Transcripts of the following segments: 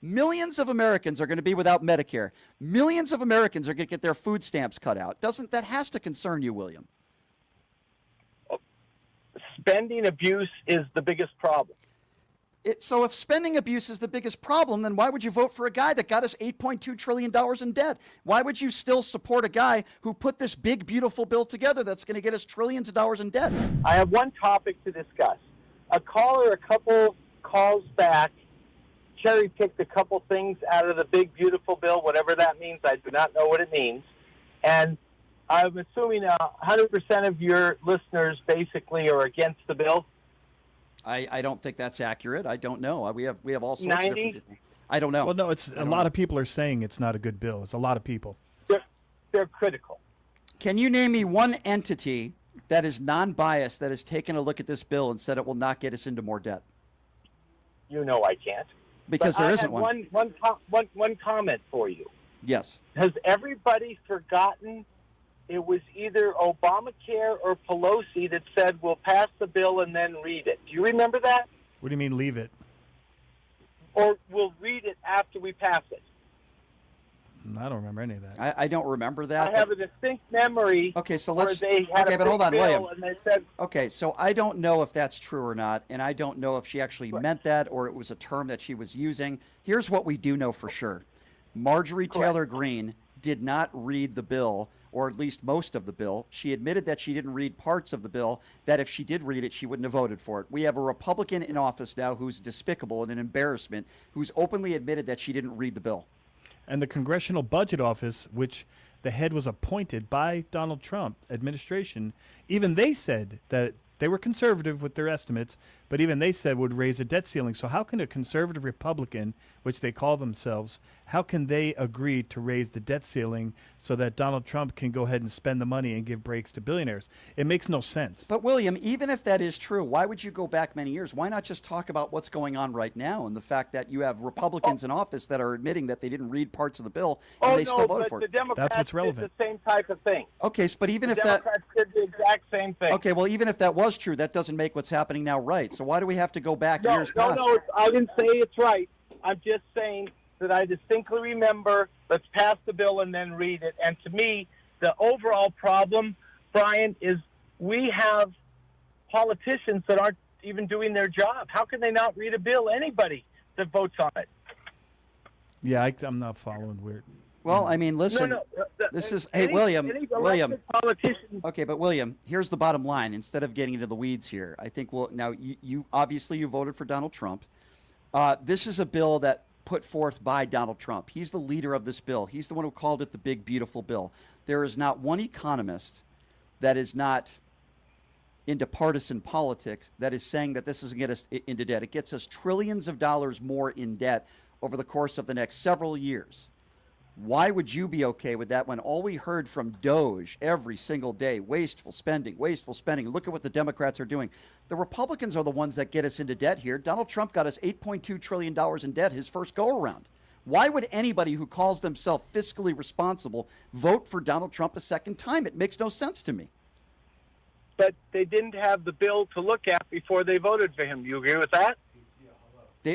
Millions of Americans are going to be without Medicare. Millions of Americans are going to get their food stamps cut out. That has to concern you, William? Spending abuse is the biggest problem. So if spending abuse is the biggest problem, then why would you vote for a guy that got us $8.2 trillion in debt? Why would you still support a guy who put this big, beautiful bill together that's going to get us trillions of dollars in debt? I have one topic to discuss. A caller a couple calls back cherry-picked a couple things out of the big, beautiful bill, whatever that means. I do not know what it means. And I'm assuming 100% of your listeners basically are against the bill. I don't think that's accurate. I don't know. We have all sorts 90? of different people. I don't know. Well, no, it's a lot of people are saying it's not a good bill. It's a lot of people. They're critical. Can you name me one entity that is non-biased that has taken a look at this bill and said it will not get us into more debt? You know I can't. Because there isn't one. One comment for you. Yes. Has everybody forgotten it was either Obamacare or Pelosi that said we'll pass the bill and then read it? Do you remember that? What do you mean leave it? Or we'll read it after we pass it? I don't remember any of that. I don't remember that. I have a distinct memory. Okay, so where let's. they had Okay, a but hold big on, bill William. and they said, Okay, so I don't know if that's true or not, and I don't know if she actually meant that or it was a term that she was using. Here's what we do know for sure. Marjorie Taylor Greene did not read the bill, or at least most of the bill. She admitted that she didn't read parts of the bill, that if she did read it, she wouldn't have voted for it. We have a Republican in office now who's despicable and an embarrassment, who's openly admitted that she didn't read the bill. And the Congressional Budget Office, which the head was appointed by Donald Trump administration, even they said that they were conservative with their estimates, but even they said would raise a debt ceiling. So how can a conservative Republican, which they call themselves, how can they agree to raise the debt ceiling so that Donald Trump can go ahead and spend the money and give breaks to billionaires? It makes no sense. But William, even if that is true, why would you go back many years? Why not just talk about what's going on right now and the fact that you have Republicans in office that are admitting that they didn't read parts of the bill and they still voted for the it? Democrats That's what's relevant. did the same type of thing. Okay, but even The if that Democrats did the exact same thing. okay, well, even if that was true, that doesn't make what's happening now right. So why do we have to go back years past? No, I didn't say it's right. I'm just saying that I distinctly remember, let's pass the bill and then read it. And to me, the overall problem, Brian, is we have politicians that aren't even doing their job. How can they not read a bill? Anybody that votes on it. Yeah, I'm not following weird. Well, I mean, listen, this is, hey, William, politician. okay, but William, here's the bottom line. Instead of getting into the weeds here, I think, well, now you obviously you voted for Donald Trump. This is a bill that put forth by Donald Trump. He's the leader of this bill. He's the one who called it the big, beautiful bill. There is not one economist that is not into partisan politics that is saying that this is going to get us into debt. It gets us trillions of dollars more in debt over the course of the next several years. Why would you be okay with that when all we heard from Doge every single day, wasteful spending, wasteful spending. Look at what the Democrats are doing. The Republicans are the ones that get us into debt here. Donald Trump got us $8.2 trillion in debt his first go-around. Why would anybody who calls themselves fiscally responsible vote for Donald Trump a second time? It makes no sense to me. But they didn't have the bill to look at before they voted for him. You agree with that?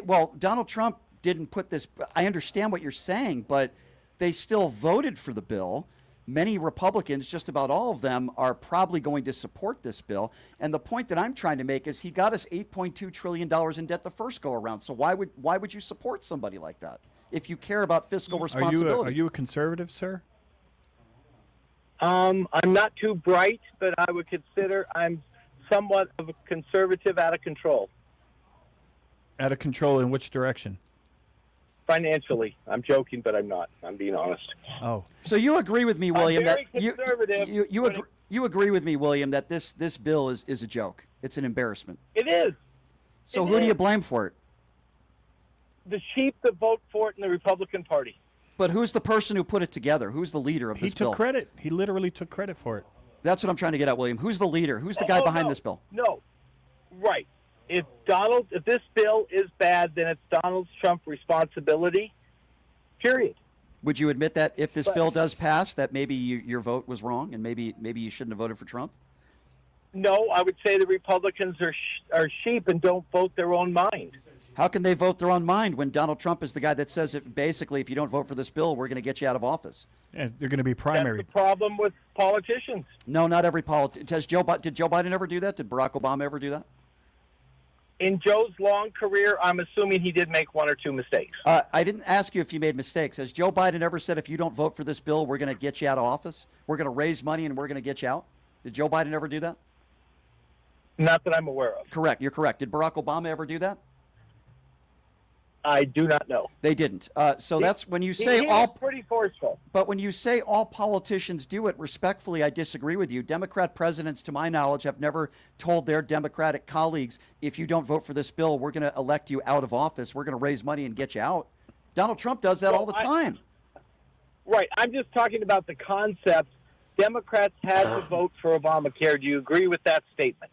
Well, Donald Trump didn't put this. I understand what you're saying, but they still voted for the bill. Many Republicans, just about all of them, are probably going to support this bill. And the point that I'm trying to make is he got us $8.2 trillion in debt the first go-around. So why would you support somebody like that if you care about fiscal responsibility? Are you a conservative, sir? I'm not too bright, but I would consider I'm somewhat of a conservative out of control. Out of control in which direction? Financially. I'm joking, but I'm not. I'm being honest. Oh. So you agree with me, William, I'm very that conservative, you agree with me, William, that this bill is a joke. It's an embarrassment. It is. So who do you blame for it? The sheep that vote for it in the Republican Party. But who's the person who put it together? Who's the leader of this bill? He took credit. He literally took credit for it. That's what I'm trying to get at, William. Who's the leader? Who's the guy behind this bill? No. Right. If this bill is bad, then it's Donald Trump's responsibility. Period. Would you admit that if this bill does pass, that maybe your vote was wrong and maybe you shouldn't have voted for Trump? No, I would say the Republicans are sheep and don't vote their own mind. How can they vote their own mind when Donald Trump is the guy that says that basically if you don't vote for this bill, we're going to get you out of office? Yeah, they're going to be That's primary. the problem with politicians. No, not every politician. Did Joe Biden ever do that? Did Barack Obama ever do that? In Joe's long career, I'm assuming he did make one or two mistakes. I didn't ask you if you made mistakes. Has Joe Biden ever said if you don't vote for this bill, we're going to get you out of office? We're going to raise money and we're going to get you out? Did Joe Biden ever do that? Not that I'm aware of. Correct. You're correct. Did Barack Obama ever do that? I do not know. They didn't. So that's when you He say was all. pretty forceful. But when you say all politicians do it, respectfully, I disagree with you. Democrat presidents, to my knowledge, have never told their Democratic colleagues, if you don't vote for this bill, we're going to elect you out of office. We're going to raise money and get you out. Donald Trump does that all the time. Right. I'm just talking about the concept. Democrats had to vote for Obamacare. Do you agree with that statement?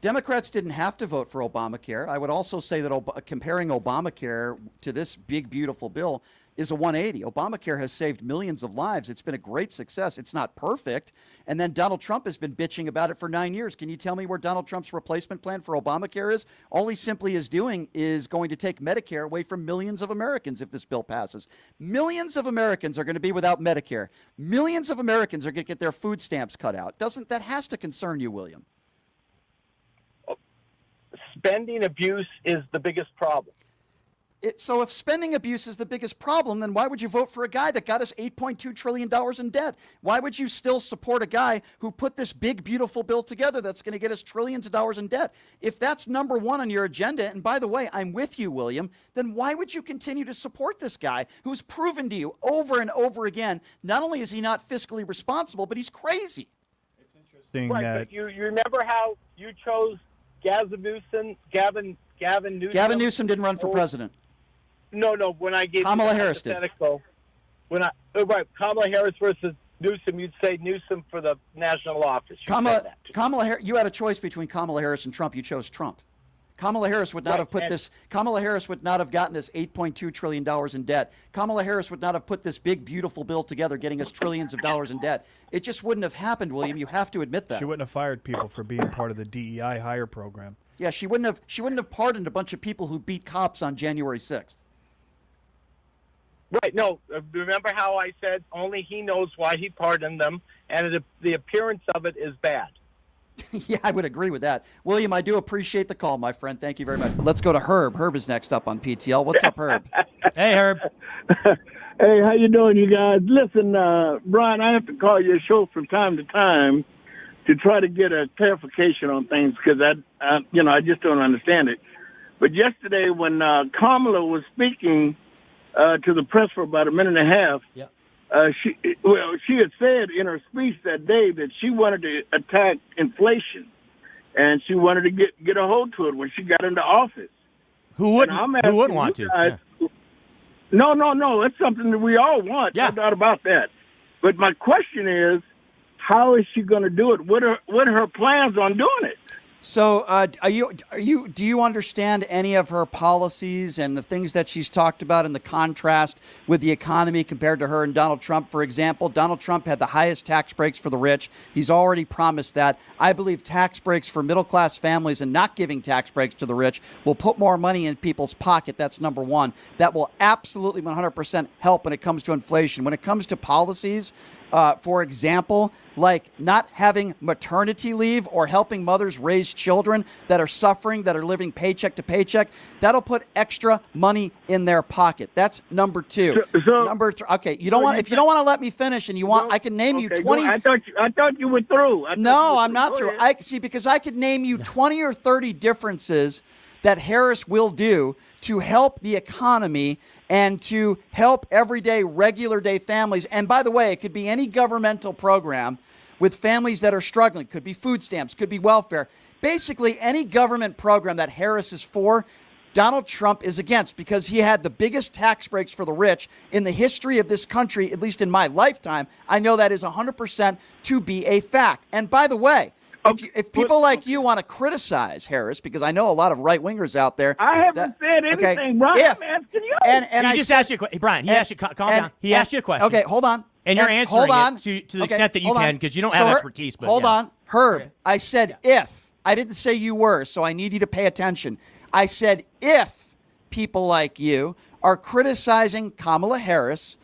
Democrats didn't have to vote for Obamacare. I would also say that comparing Obamacare to this big, beautiful bill is a 180. Obamacare has saved millions of lives. It's been a great success. It's not perfect. And then Donald Trump has been bitching about it for 9 years. Can you tell me where Donald Trump's replacement plan for Obamacare is? All he simply is doing is going to take Medicare away from millions of Americans if this bill passes. Millions of Americans are going to be without Medicare. Millions of Americans are going to get their food stamps cut out. That has to concern you, William? Spending abuse is the biggest problem. So if spending abuse is the biggest problem, then why would you vote for a guy that got us $8.2 trillion in debt? Why would you still support a guy who put this big, beautiful bill together that's going to get us trillions of dollars in debt? If that's number one on your agenda, and by the way, I'm with you, William, then why would you continue to support this guy who's proven to you over and over again, not only is he not fiscally responsible, but he's crazy? It's interesting. Right, but you remember how you chose Gavin Newsom. Gavin Newsom didn't run for president. No. When I gave Kamala you Harris did. Right, Kamala Harris versus Newsom, you'd say Newsom for the national office. Kamala Harris. You had a choice between Kamala Harris and Trump. You chose Trump. Kamala Harris would not have put this. Kamala Harris would not have gotten us $8.2 trillion in debt. Kamala Harris would not have put this big, beautiful bill together, getting us trillions of dollars in debt. It just wouldn't have happened, William. You have to admit that. She wouldn't have fired people for being part of the DEI hire program. Yeah, she wouldn't have pardoned a bunch of people who beat cops on January 6th. Right. No. Remember how I said only he knows why he pardoned them, and the appearance of it is bad. Yeah, I would agree with that. William, I do appreciate the call, my friend. Thank you very much. Let's go to Herb. Herb is next up on PTL. What's up, Herb? Hey, Herb. Hey, how you doing, you guys? Listen, Brian, I have to call your show from time to time to try to get a clarification on things because I just don't understand it. But yesterday, when Kamala was speaking to the press for about a minute and a half, yep. She had said in her speech that day that she wanted to attack inflation, and she wanted to get a hold to it when she got into office. Who wouldn't want to? Guys, yeah. No. It's something that we all want. Yeah. No doubt about that. But my question is, how is she going to do it? What are her plans on doing it? So, do you understand any of her policies and the things that she's talked about in the contrast with the economy compared to her and Donald Trump? For example, Donald Trump had the highest tax breaks for the rich. He's already promised that. I believe tax breaks for middle-class families and not giving tax breaks to the rich will put more money in people's pocket. That's number one. That will absolutely 100% help when it comes to inflation. When it comes to policies, for example, like not having maternity leave or helping mothers raise children that are suffering, that are living paycheck to paycheck, that'll put extra money in their pocket. That's number two. Number three. Okay, if you don't want to let me finish, and you want, I can name you 20. I thought you were through. No, I'm not through. Because I could name you 20 or 30 differences that Harris will do to help the economy and to help everyday, regular day families. And by the way, it could be any governmental program with families that are struggling. Could be food stamps, could be welfare. Basically, any government program that Harris is for, Donald Trump is against, because he had the biggest tax breaks for the rich in the history of this country, at least in my lifetime. I know that is 100% to be a fact. And by the way, if people like you want to criticize Harris, because I know a lot of right-wingers out there. I haven't said anything, Brian. I'm asking you. And he just asked you a question. Brian, he asked you, calm down. He asked you a question. Okay, hold on. And you're answering it to the extent that you can, because you don't have expertise. But hold on. Herb, I said if. I didn't say you were, so I need you to pay attention. I said if people like you are criticizing Kamala Harris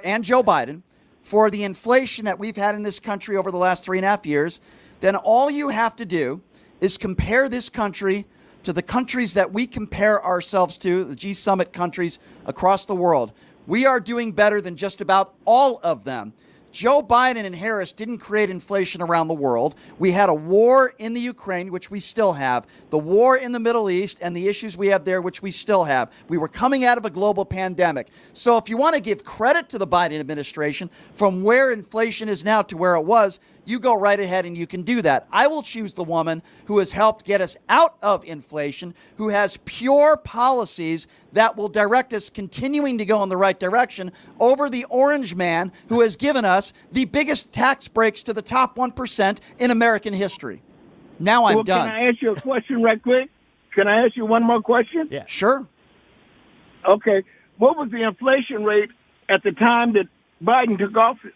and Joe Biden for the inflation that we've had in this country over the last 3.5 years, then all you have to do is compare this country to the countries that we compare ourselves to, the G-Summit countries across the world. We are doing better than just about all of them. Joe Biden and Harris didn't create inflation around the world. We had a war in the Ukraine, which we still have, the war in the Middle East and the issues we have there, which we still have. We were coming out of a global pandemic. So if you want to give credit to the Biden administration from where inflation is now to where it was, you go right ahead and you can do that. I will choose the woman who has helped get us out of inflation, who has pure policies that will direct us continuing to go in the right direction over the orange man who has given us the biggest tax breaks to the top 1% in American history. Now I'm done. Can I ask you a question right quick? Can I ask you one more question? Yeah. Sure. Okay. What was the inflation rate at the time that Biden took office?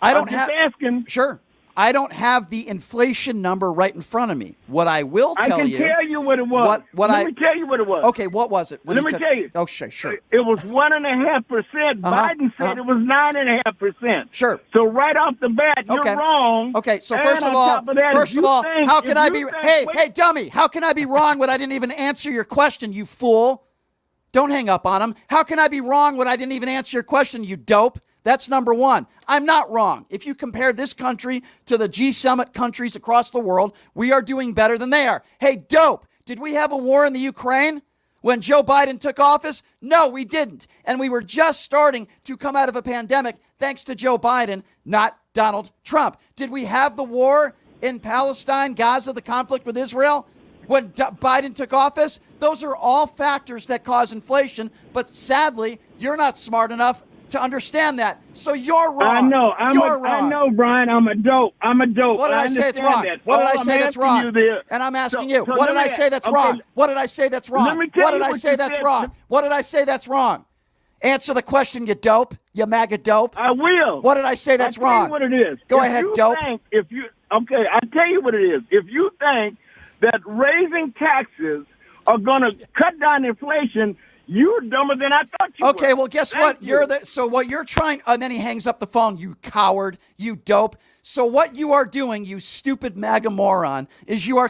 I'm just asking. Sure. I don't have the inflation number right in front of me. What I will tell you. I can tell you what it was. Let me tell you what it was. Okay, what was it? Let me tell you. Oh, sure. It was 1.5%. Biden said it was 9.5%. Sure. So right off the bat, you're wrong. Okay, so first of all, how can I be? Hey, dummy! How can I be wrong when I didn't even answer your question, you fool? Don't hang up on him. How can I be wrong when I didn't even answer your question, you dope? That's number one. I'm not wrong. If you compare this country to the G-Summit countries across the world, we are doing better than they are. Hey, dope, did we have a war in the Ukraine when Joe Biden took office? No, we didn't. And we were just starting to come out of a pandemic thanks to Joe Biden, not Donald Trump. Did we have the war in Palestine, Gaza, the conflict with Israel when Biden took office? Those are all factors that cause inflation, but sadly, you're not smart enough to understand that. So you're wrong. I know. You're wrong. I know, Brian. I'm a dope. What did I say that's wrong? What did I say that's wrong? And I'm asking you. What did I say that's wrong? What did I say that's wrong? What did I say that's wrong? What did I say that's wrong? Answer the question, you dope. You MAGA dope. I will. What did I say that's wrong? I'll tell you what it is. Go ahead, dope. I'll tell you what it is. If you think that raising taxes are going to cut down inflation, you're dumber than I thought you were. Okay, well, guess what? So what you're trying, and then he hangs up the phone, you coward, you dope. So what you are doing, you stupid MAGA moron, is you are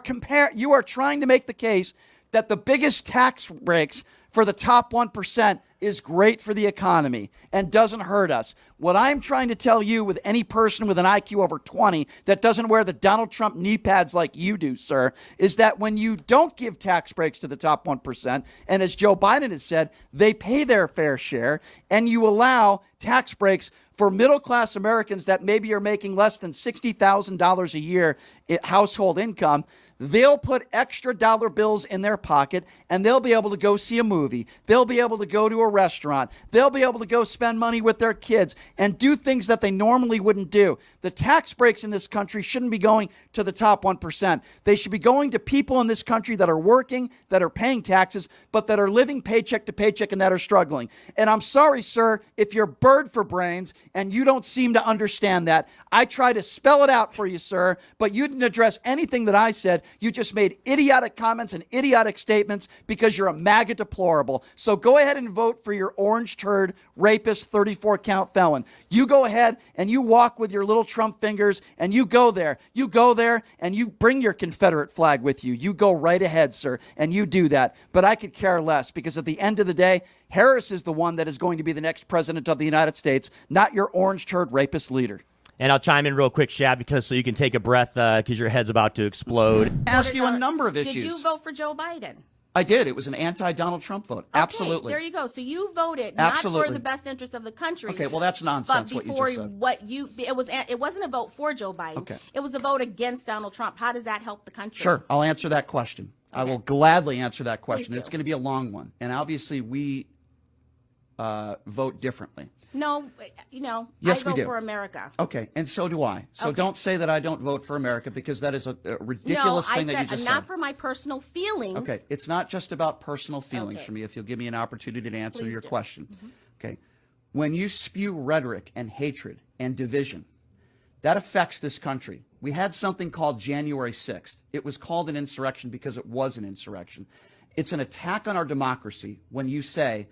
trying to make the case that the biggest tax breaks for the top 1% is great for the economy and doesn't hurt us. What I'm trying to tell you with any person with an IQ over 20 that doesn't wear the Donald Trump knee pads like you do, sir, is that when you don't give tax breaks to the top 1%, and as Joe Biden has said, they pay their fair share, and you allow tax breaks for middle-class Americans that maybe are making less than $60,000 a year in household income, they'll put extra dollar bills in their pocket and they'll be able to go see a movie. They'll be able to go to a restaurant. They'll be able to go spend money with their kids and do things that they normally wouldn't do. The tax breaks in this country shouldn't be going to the top 1%. They should be going to people in this country that are working, that are paying taxes, but that are living paycheck to paycheck and that are struggling. And I'm sorry, sir, if you're bird for brains and you don't seem to understand that. I try to spell it out for you, sir, but you didn't address anything that I said. You just made idiotic comments and idiotic statements because you're a MAGA deplorable. So go ahead and vote for your orange turd, rapist, 34-count felon. You go ahead and you walk with your little Trump fingers and you go there. You go there and you bring your Confederate flag with you. You go right ahead, sir, and you do that. But I could care less because at the end of the day, Harris is the one that is going to be the next president of the United States, not your orange turd rapist leader. And I'll chime in real quick, Shab, because so you can take a breath because your head's about to explode. Ask you a number of issues. Did you vote for Joe Biden? I did. It was an anti-Donald Trump vote. Okay, absolutely. There you go. So you voted not for the best interest of the country. Okay, well that's nonsense but what you just said. It wasn't a vote for Joe Biden. Okay. It was a vote against Donald Trump. How does that help the country? Sure, I'll answer that question. Okay. I will gladly answer that question. Please do. It's going to be a long one. And obviously we vote differently. No, yes, I vote we do. for America. Okay, and so do I. So Okay. don't say that I don't vote for America because that is a ridiculous thing that you just said. Not for my personal feelings. Okay, it's not just about personal feelings Okay. for me. If you'll give me an opportunity to answer Please your do. question. Okay, when you spew rhetoric and hatred and division, that affects this country. We had something called January 6th. It was called an insurrection because it was an insurrection. It's an attack on our democracy when you say,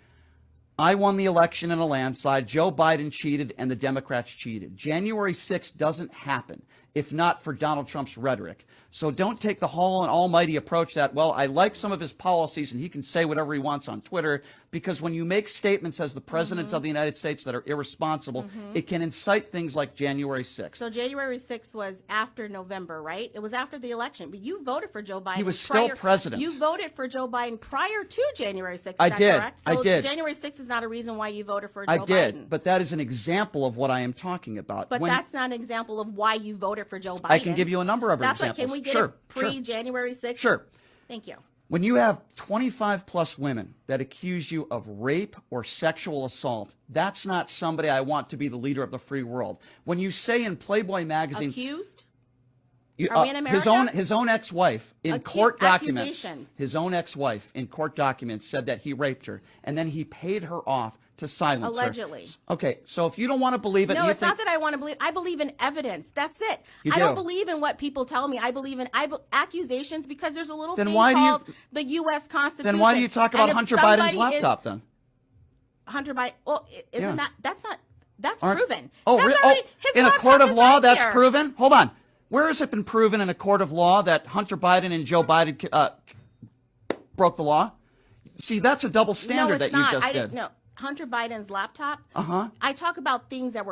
I won the election in a landslide, Joe Biden cheated, and the Democrats cheated. January 6th doesn't happen if not for Donald Trump's rhetoric. So don't take the whole and almighty approach that, well, I like some of his policies and he can say whatever he wants on Twitter, because when you make statements as the president of the United States that are irresponsible, it can incite things like January 6th. So January 6th was after November, right? It was after the election, but you voted for Joe Biden. He was still president. You voted for Joe Biden prior to January 6th. I did. Correct? So I did. January 6th is not a reason why you voted for Joe I Biden. did, but that is an example of what I am talking about. But that's not an example of why you voted for Joe Biden. I can give you a number of examples. Can we get Sure, it pre-January 6th? Sure. Thank you. When you have 25 plus women that accuse you of rape or sexual assault, that's not somebody I want to be the leader of the free world. When you say in Playboy magazine, accused? Are we in America? his own ex-wife in court documents, accusations. his own ex-wife in court documents said that he raped her, and then he paid her off to silence Allegedly. her. Okay, so if you don't want to believe it, No, it's not that I want to believe. I believe in evidence. That's it. I don't believe in what people tell me. I believe in accusations because there's a little thing called the U.S. Constitution. Then why do you talk about Hunter Biden's laptop then? Hunter Biden. Well, isn't that's proven? Oh, that's really? In a court of law, that's here. proven? Hold on. Where has it been proven in a court of law that Hunter Biden and Joe Biden broke the law? See, that's a double standard that you just did. No, Hunter Biden's laptop. Uh-huh. I talk about things that were